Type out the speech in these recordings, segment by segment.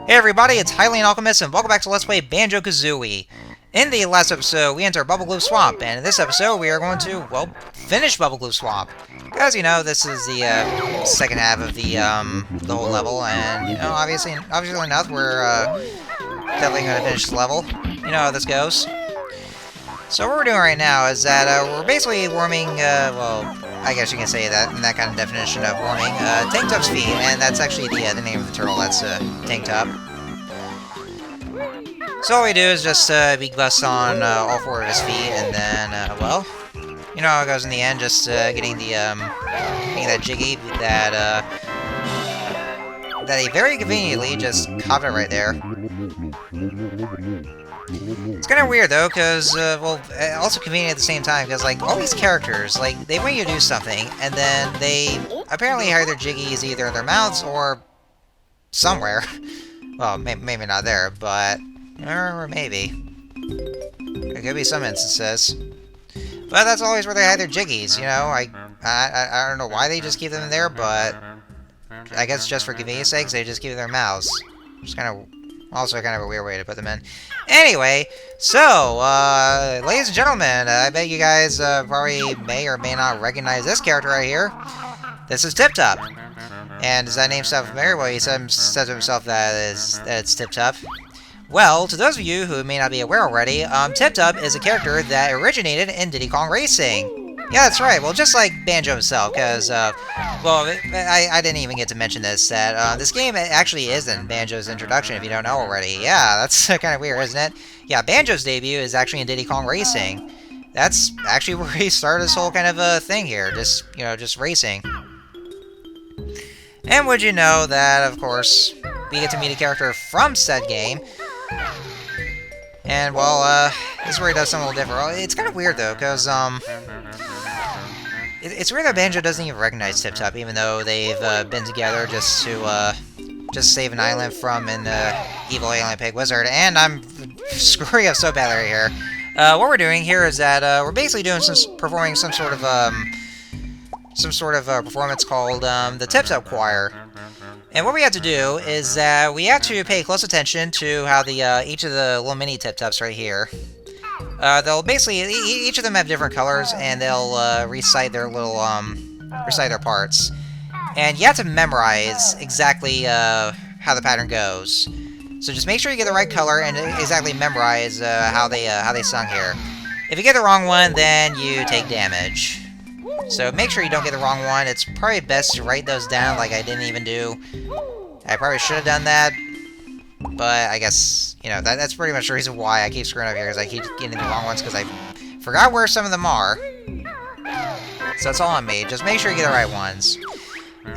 Hey everybody, it's Hylian Alchemist, and welcome back to Let's Play Banjo-Kazooie. In the last episode, we entered Bubblegloop Swamp, and in this episode, we are going to, well, finish Bubblegloop Swamp. As you know, this is the second half of the whole level, and, you know, obviously enough, we're definitely going to finish this level. You know how this goes. So what we're doing right now is that we're basically warming, well, I guess you can say that in that kind of definition of warming, Tank Tup's feet, and that's actually the name of the turtle, that's Tank Tup. So all we do is just beak bust on all four of his feet, and then, well, you know how it goes in the end, just getting the, getting that Jiggy that he very conveniently just caught it right there. It's kind of weird, though, because, well, also convenient at the same time, because, like, all these characters, like, they want you to do something, and then they apparently hide their Jiggies either in their mouths or somewhere. Well, maybe not there, but, or maybe. There could be some instances. But that's always where they hide their Jiggies, you know? I don't know why they just keep them in there, but I guess just for convenience sakes, they just keep them in their mouths. It's kind of... also kind of a weird way to put them in. Anyway, so, ladies and gentlemen, I bet you guys probably may or may not recognize this character right here. This is Tip Tup. And does that name sound familiar? Well, he said to himself that it's Tip Tup. Well, to those of you who may not be aware already, Tip Tup is a character that originated in Diddy Kong Racing. Yeah, that's right. Well, just like Banjo himself, because, well, I didn't even get to mention this, that this game actually isn't Banjo's introduction, if you don't know already. Yeah, that's kind of weird, isn't it? Yeah, Banjo's debut is actually in Diddy Kong Racing. That's actually where he started this whole kind of thing here, just, you know, just racing. And would you know that, of course, we get to meet a character from said game. And, well, this is where he does something a little different. It's kind of weird, though, because, it's weird that Banjo doesn't even recognize Tip Tup, even though they've been together just to just save an island from an evil alien pig wizard. And I'm screwing up so bad right here. What we're doing here is that we're basically doing performing some sort of performance called the Tip Tup Choir. And what we have to do is that we have to pay close attention to how the each of the little mini Tip Tups right here. They'll basically, each of them have different colors, and they'll recite their little, recite their parts. And you have to memorize exactly how the pattern goes. So just make sure you get the right color and exactly memorize how they sung here. If you get the wrong one, then you take damage. So make sure you don't get the wrong one. It's probably best to write those down like I didn't even do. I probably should have done that. But I guess, you know, that's pretty much the reason why I keep screwing up here, because I keep getting the wrong ones, because I forgot where some of them are. So that's all on me. Just make sure you get the right ones.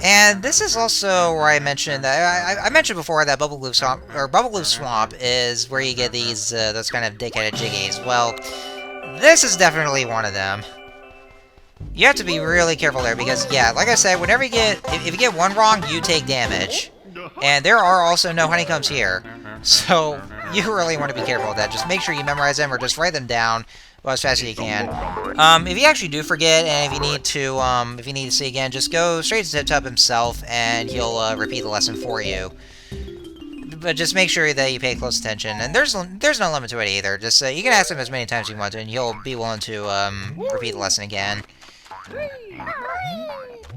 And this is also where I mentioned that I mentioned before that Bubblegloop Swamp is where you get these those kind of dickheaded Jiggies. Well, this is definitely one of them. You have to be really careful there, because yeah, like I said, whenever you get if you get one wrong, you take damage. And there are also no honeycombs here, so you really want to be careful with that. Just make sure you memorize them, or just write them down as fast as you can. If you actually do forget, and if you need to see again, just go straight to Tip Tup himself, and he'll repeat the lesson for you. But just make sure that you pay close attention. And there's no limit to it either. Just you can ask him as many times as you want to, and he'll be willing to repeat the lesson again.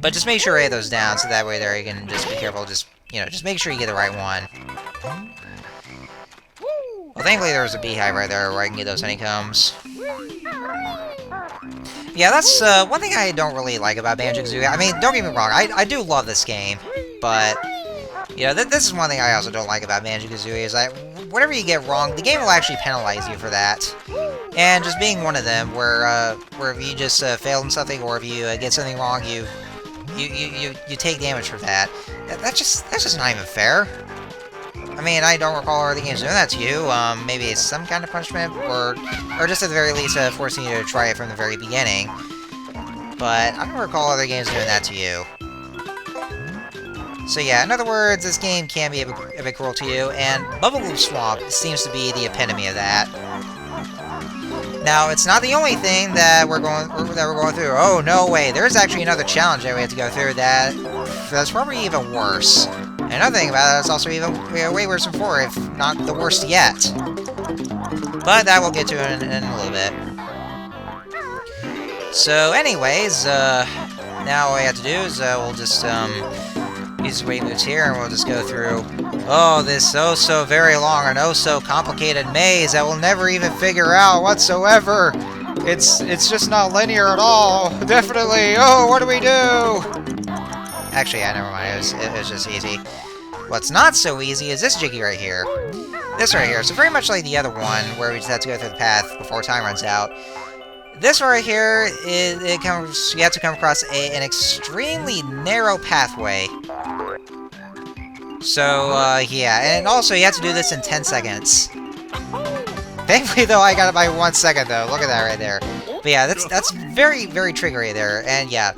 But just make sure you write those down, so that way there you can just be careful. Just, you know, just make sure you get the right one. Well, thankfully there was a beehive right there where I can get those honeycombs. Yeah, that's one thing I don't really like about Banjo-Kazooie. I mean, don't get me wrong, I do love this game, but, you know, this is one thing I also don't like about Banjo-Kazooie, is that whatever you get wrong, the game will actually penalize you for that. And just being one of them, where if you just fail in something, or if you get something wrong, you take damage for that. That's just not even fair. I mean, I don't recall other games doing that to you. Maybe it's some kind of punishment, or just at the very least forcing you to try it from the very beginning. But I don't recall other games doing that to you. So yeah, in other words, this game can be a bit cruel to you, and Bubblegloop Swamp seems to be the epitome of that. Now, it's not the only thing that we're going through. Oh, no way. There's actually another challenge that we have to go through that's probably even worse. And And another thing about it, it's also even way worse than 4, if not the worst yet. But that we'll get to in a little bit. So anyways, now all we have to do is we'll just use weight moves here, and we'll just go through, oh, this oh-so very long and oh-so complicated maze that we'll never even figure out whatsoever. It's just not linear at all. Definitely. Oh, what do we do? Actually, yeah, never mind. It was just easy. What's not so easy is this Jiggy right here. This right here. So very much like the other one, where we just have to go through the path before time runs out. This right here, you have to come across an extremely narrow pathway. So, yeah, and also you have to do this in 10 seconds. Thankfully, though, I got it by 1 second, though. Look at that right there. But yeah, that's very, very triggery there, and yeah.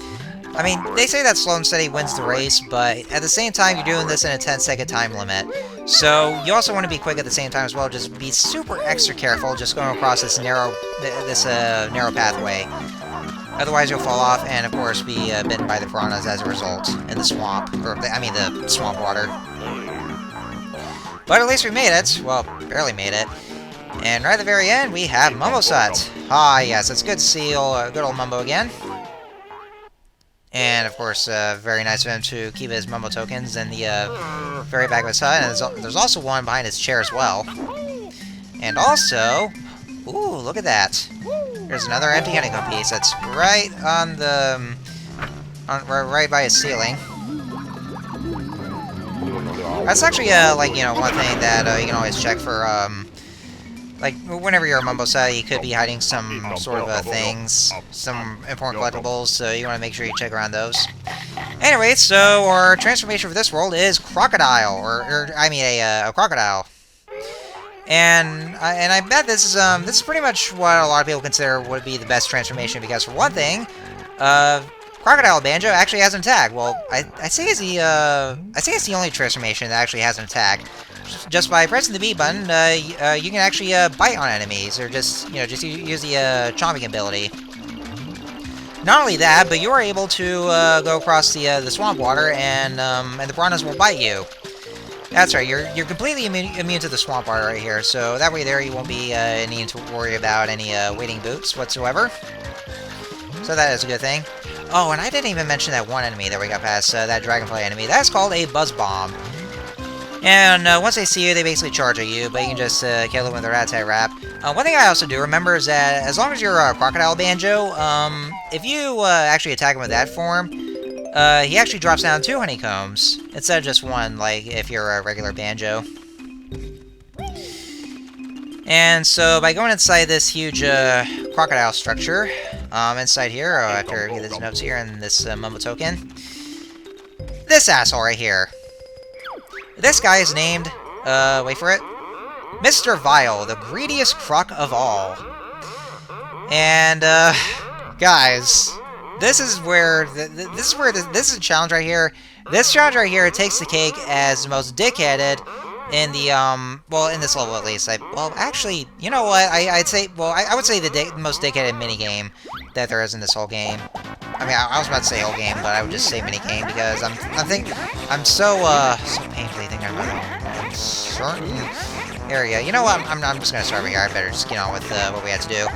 I mean, they say that slow and steady wins the race, but at the same time, you're doing this in a 10-second time limit. So, you also want to be quick at the same time as well. Just be super extra careful just going across this narrow pathway. Otherwise, you'll fall off and, of course, be bitten by the piranhas as a result in the swamp. Or, the swamp water. But at least we made it. Well, barely made it. And right at the very end, we have Mumbo-Sut. Ah, yes, it's good to see good old Mumbo again. And, of course, very nice of him to keep his Mumbo tokens in the very back of his hut. And there's also one behind his chair as well. And also... Ooh, look at that. There's another empty honeycomb piece that's right on the... right by his ceiling. That's actually, one thing that you can always check for, like, whenever you're a Mumbo-Sut, you could be hiding some sort of things, some important collectibles, so you want to make sure you check around those. Anyway, so our transformation for this world is Crocodile, a crocodile. And I bet this is pretty much what a lot of people consider would be the best transformation, because for one thing, Crocodile Banjo actually has an attack. Well, I say it's the only transformation that actually has an attack. Just by pressing the B button, you can actually bite on enemies, or just use the chomping ability. Not only that, but you are able to go across the swamp water, and the piranhas will bite you. That's right, you're completely immune to the swamp water right here, so that way there you won't be needing to worry about any wading boots whatsoever. So that is a good thing. Oh, and I didn't even mention that one enemy that we got past, that dragonfly enemy. That's called a Buzz Bomb. And once they see you, they basically charge at you, but you can just kill them with a rat-tat-rap. One thing I also do remember is that as long as you're a Crocodile Banjo, if you actually attack him with that form, he actually drops down 2 honeycombs, instead of just 1, like if you're a regular Banjo. And so, by going inside this huge crocodile structure, inside here, after we get these notes here and this Mumbo token, this asshole right here. This guy is named, wait for it, Mr. Vile, the greediest croc of all. And, guys, this is a challenge right here. This challenge right here takes the cake as the most dickheaded in the, well, in this level at least. Actually, you know what, I would say the most dickheaded minigame that there is in this whole game. I mean, I was about to say whole game, but I would just say minigame, because I'm so painfully thinking about a certain area. You know what, I'm just gonna start over here. I better just get on with what we have to do.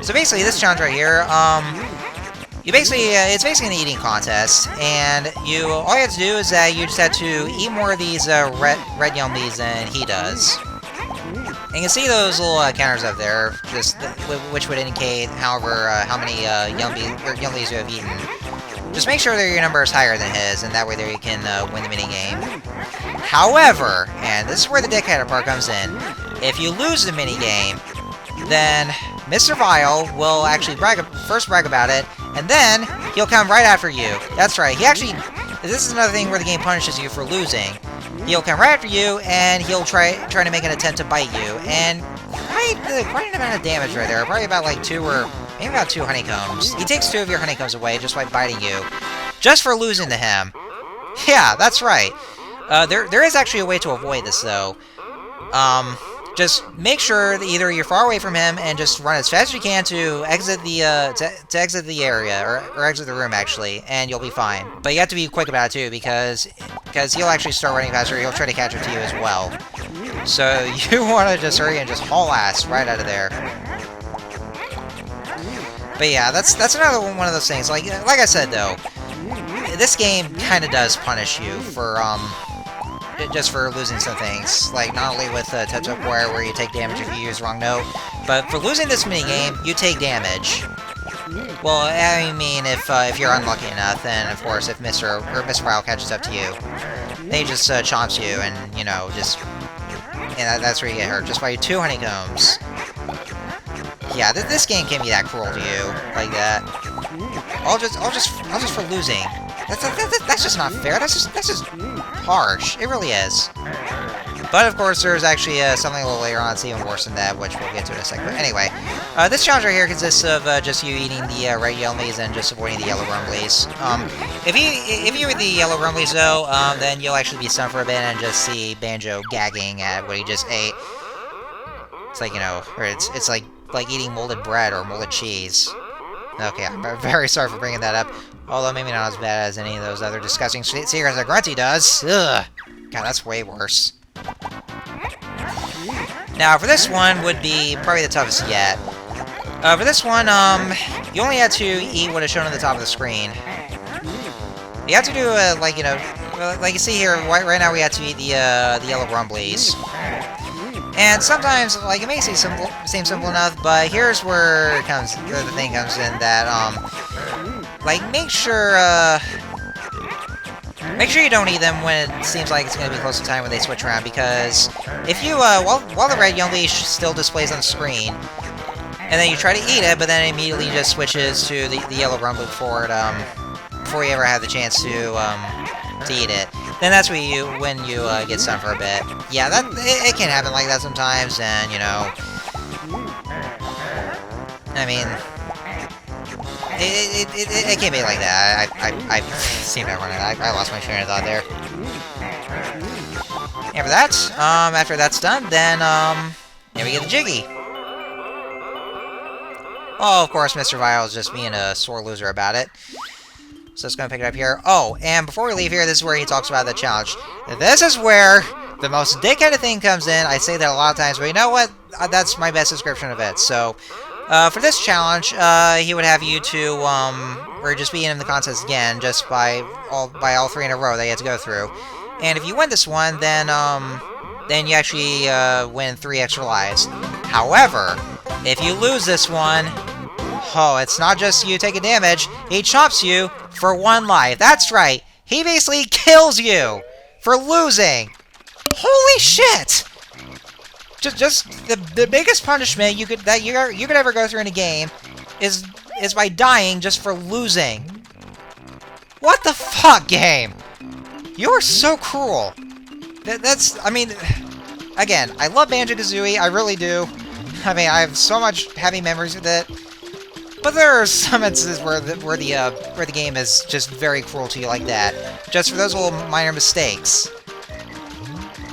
So basically, this challenge right here, it's basically an eating contest, and all you have to do is that you just have to eat more of these red yumbies than he does. And you can see those little counters up there, which would indicate, how many yumbies you have eaten. Just make sure that your number is higher than his, and that way there you can win the minigame. However, and this is where the dickheader part comes in, if you lose the minigame, then Mr. Vile will actually first brag about it, and then he'll come right after you. That's right, this is another thing where the game punishes you for losing. He'll come right after you, and he'll try to make an attempt to bite you, and quite an amount of damage right there, probably about like 2 or maybe about 2 honeycombs. He takes 2 of your honeycombs away just by biting you, just for losing to him. Yeah, that's right. There is actually a way to avoid this, though. just make sure that either you're far away from him and just run as fast as you can to exit the exit the area or exit the room actually, and you'll be fine. But you have to be quick about it too because he'll actually start running faster. He'll try to catch up to you as well. So you want to just hurry and just haul ass right out of there. But yeah, that's another one of those things. Like I said though, this game kind of does punish you for just for losing some things, like not only with Touch Up Wire where you take damage if you use the wrong note, but for losing this minigame, you take damage. Well, I mean, if you're unlucky enough, and of course, if Mr. Vile catches up to you, they just chomps you, and you know, and that's where you get hurt, just by 2 honeycombs. Yeah, this game can be that cruel to you, like that. All just for losing. That's just not fair. That's just harsh. It really is. But of course, there's actually something a little later on that's even worse than that, which we'll get to in a second. But anyway, this challenge right here consists of just you eating the red Yelmies and just avoiding the yellow Rumblies. If you eat the yellow Rumblies though, then you'll actually be stunned for a bit and just see Banjo gagging at what he just ate. It's like, you know, or it's like eating molded bread or molded cheese. Okay, I'm very sorry for bringing that up. Although maybe not as bad as any of those other disgusting secrets that Grunty does. Ugh. God, that's way worse. Now, for this one would be probably the toughest yet. For this one, you only have to eat what is shown on the top of the screen. You have to do, like, you know, like you see here, right now we have to eat the yellow Rumblies. And sometimes, like, it may seem simple enough, but here's where the thing comes in that, like, make sure you don't eat them when it seems like it's going to be close to time when they switch around, because if you, while the red young leash still displays on the screen, and then you try to eat it, but then it immediately just switches to the yellow Rumbly before you ever have the chance to eat it, then that's when you get stunned for a bit. Yeah, it can happen like that sometimes, and, you know, I mean, it can be like that. I seem to have run it. I lost my train of thought there. And for that, after that's done, then, here we get the Jiggy. Oh, of course, Mr. Vile is just being a sore loser about it. So it's going to pick it up here. Oh, and before we leave here, this is where he talks about the challenge. This is where the most dickheaded thing comes in. I say that a lot of times, but you know what? That's my best description of it. So, for this challenge, he would have you to, or just be in the contest again, just by all 3 in a row that you have to go through. And if you win this one, then you actually win 3 extra lives. However, if you lose this one, oh, it's not just you taking damage, he chomps you for 1 life. That's right, he basically kills you for losing. Holy shit! Just the biggest punishment you could ever go through in a game is by dying just for losing. What the fuck, game? You are so cruel. I mean, again, I love Banjo-Kazooie, I really do. I mean, I have so much happy memories with it. But there are some instances where the game is just very cruel to you like that, just for those little minor mistakes.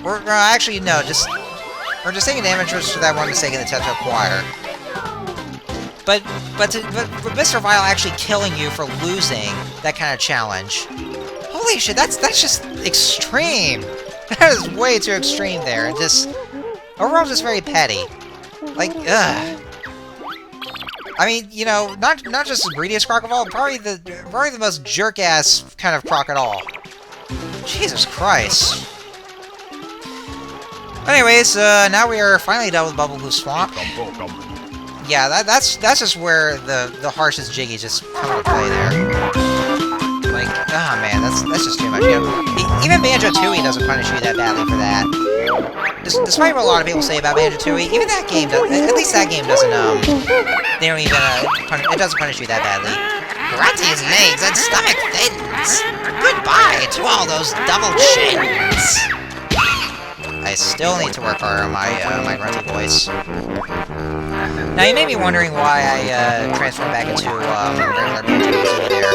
Or actually, no, just taking damage just for that one mistake in the Tetro Choir. But Mr. Vile actually killing you for losing that kind of challenge. Holy shit, that's just extreme. That is way too extreme there, and just overall just very petty. Like, ugh. I mean, you know, not just the greediest croc of all, probably the most jerk-ass kind of croc at all. Jesus Christ. Anyways, now we are finally done with Bubblegloop Swamp. Yeah, that's just where the harshest Jiggies just come into play there. Like, ah, man, that's just too much. You know, even Banjo-Tooie doesn't punish you that badly for that. Despite what a lot of people say about Banjo-Tooie, even that game at least that game doesn't, they don't even, it doesn't punish you that badly. Grunty's legs and stomach thins! Goodbye to all those double chins! I still need to work harder on my grunty voice. Now, you may be wondering why I transformed back into regular Banjo-Kazooie there.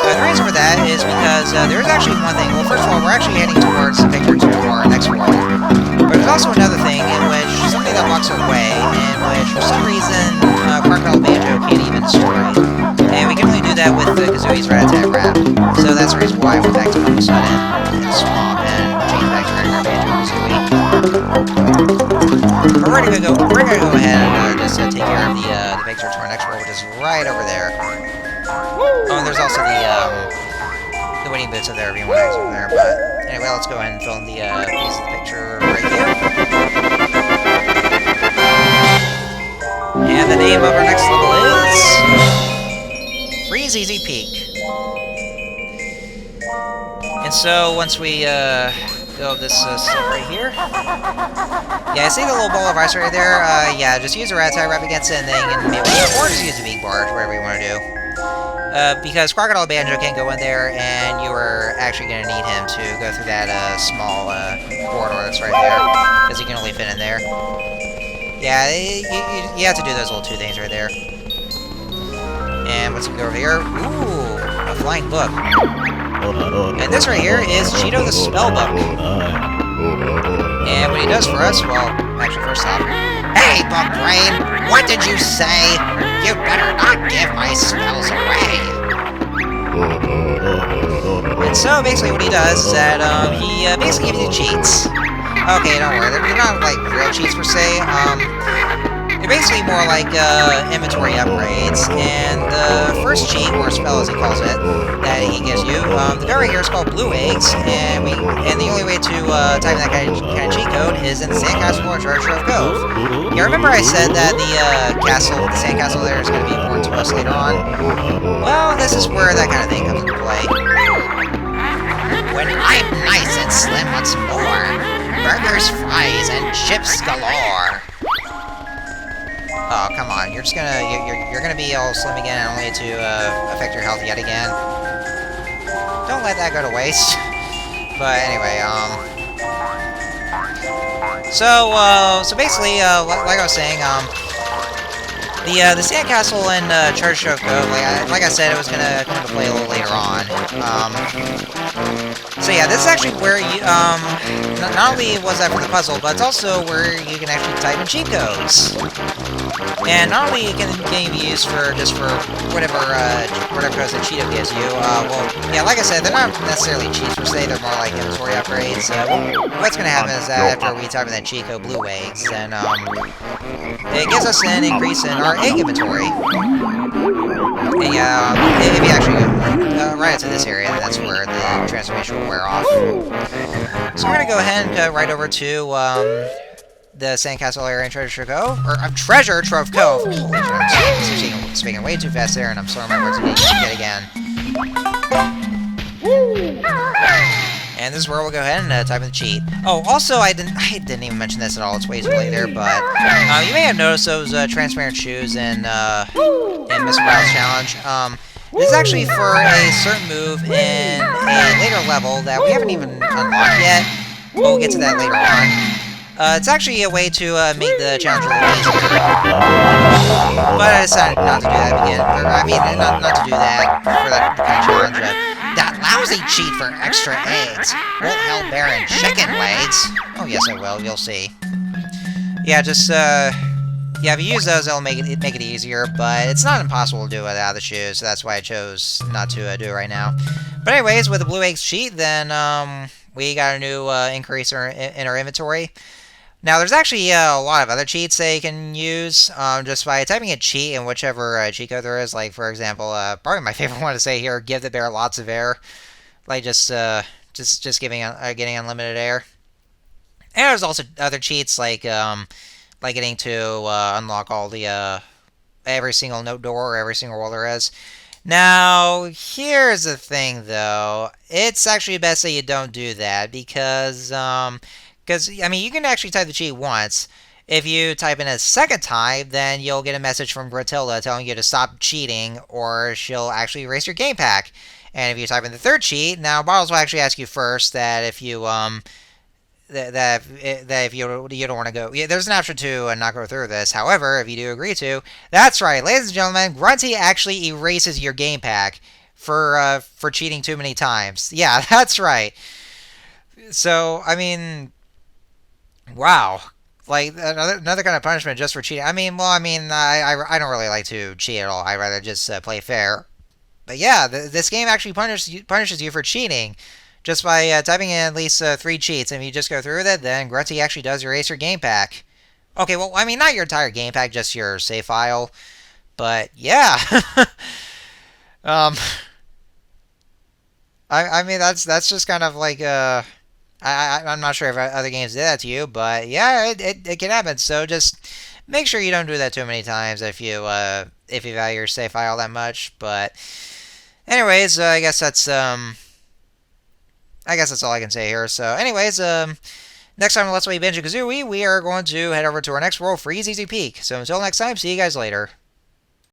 The reason for that is because there's actually one thing. Well, first of all, we're actually heading towards Picture 2, our next one. But there's also another thing in which something that blocks away, in which for some reason Crocodile Banjo can't even strike. And we can only do that with Kazooie's Rat-a-Tat Rap. So that's the reason why I went back to Bubble Sudden in the swamp and changed back to regular Banjo-Kazooie. But we're gonna go ahead and just take care of the big search for our next world, which is right over there. Oh, and there's also the winning bits of there if you want to over there. But anyway, let's go ahead and fill in the piece of the picture right here. And the name of our next level is Freeze Easy Peak. And so once we go this stuff right here. Yeah, see the little ball of ice right there? Yeah, just use a Rat-a-Tat Rap against it and then maybe, or just use a Big Barge, whatever you want to do. Because Crocodile Banjo can't go in there, and you are actually going to need him to go through that small corridor that's right there, because he can only fit in there. Yeah, you have to do those little two things right there. And once we go over here, ooh, a flying book. And this right here is Cheeto the Spellbook. And what he does for us, well, actually first off, hey, Bug Brain, what did you say? You better not give my spells away. And so basically what he does is that he basically gives you cheats. Okay, don't worry, they're not like real cheats per se. They're basically more like inventory upgrades. And the first cheat, or spell as he calls it, that he gives you, the guy right here is called Blue Eggs, and the only way to type in that kind of cheat code is in the Sandcastle or Treasure of Cove. Yeah, remember I said that the sandcastle there is going to be important to us later on? Well, this is where that kind of thing comes into play. When I'm nice and slim once more, burgers, fries, and chips galore. Oh, come on, you're just gonna, you're gonna be all slim again only to affect your health yet again. Don't let that go to waste. But anyway, so basically, like I was saying, the Sandcastle and Treasure Cove, like I said, it was gonna come into play a little later on. So yeah, this is actually where you, not only was that for the puzzle, but it's also where you can actually type in cheat codes. And not only can it be used for just for whatever codes that Cheeto gives you, well, yeah, like I said, they're not necessarily cheats per se, they're more like inventory upgrades. What's going to happen is that after we type in that cheat code Blue Eggs, then it gives us an increase in our egg inventory. And if you actually go right into this area, that's where the transformation will wear off. So we're going to go ahead and go right over to the Sandcastle area in Treasure Cove, or Treasure Trove Cove. I'm speaking way too fast there, and I'm slurring my words yet again. And this is where we'll go ahead and type in the cheat. Oh, also, I didn't even mention this at all. It's way too late there, but you may have noticed those transparent shoes in Mr. Brown's challenge. This is actually for a certain move in a later level that we haven't even unlocked yet. We'll get to that later on. It's actually a way to make the challenge a little easier. But I decided not to do that again. Not to do that for that kind of challenge. That lousy cheat for extra eggs. Won't hell Baron chicken legs? Oh yes I will, you'll see. Yeah, just yeah, if you use those, it'll make it easier, but it's not impossible to do without the shoes, so that's why I chose not to do it right now. But anyways, with the Blue Eggs cheat, then we got a new increase in our inventory. Now, there's actually a lot of other cheats that you can use just by typing a cheat in whichever cheat code there is. Like, for example, probably my favorite one to say here, give the bear lots of air. Like, just getting unlimited air. And there's also other cheats like getting to unlock all the every single note door or every single wall there is. Now, here's the thing, though. It's actually best that you don't do that because I mean, you can actually type the cheat once. If you type in a second time, then you'll get a message from Gruntilda telling you to stop cheating, or she'll actually erase your game pack. And if you type in the third cheat, now Bottles will actually ask you first that if you that if you don't want to go, yeah, there's an option to not go through this. However, if you do agree to, that's right, ladies and gentlemen, Grunty actually erases your game pack for cheating too many times. Yeah, that's right. So I mean, wow. Like, another kind of punishment just for cheating. I mean, well, I don't really like to cheat at all. I'd rather just play fair. But yeah, this game actually punishes you for cheating just by typing in at least 3 cheats. And if you just go through with it, then Grunty actually does erase your game pack. Okay, well, I mean, not your entire game pack, just your save file. But yeah, um, I mean that's just kind of like I'm not sure if other games did that to you, but yeah, it can happen. So just make sure you don't do that too many times if you value your save file that much. But anyways, I guess that's all I can say here. So anyways, next time on Let's Play Banjo-Kazooie, we are going to head over to our next world, Freeze Easy Peak. So until next time, see you guys later.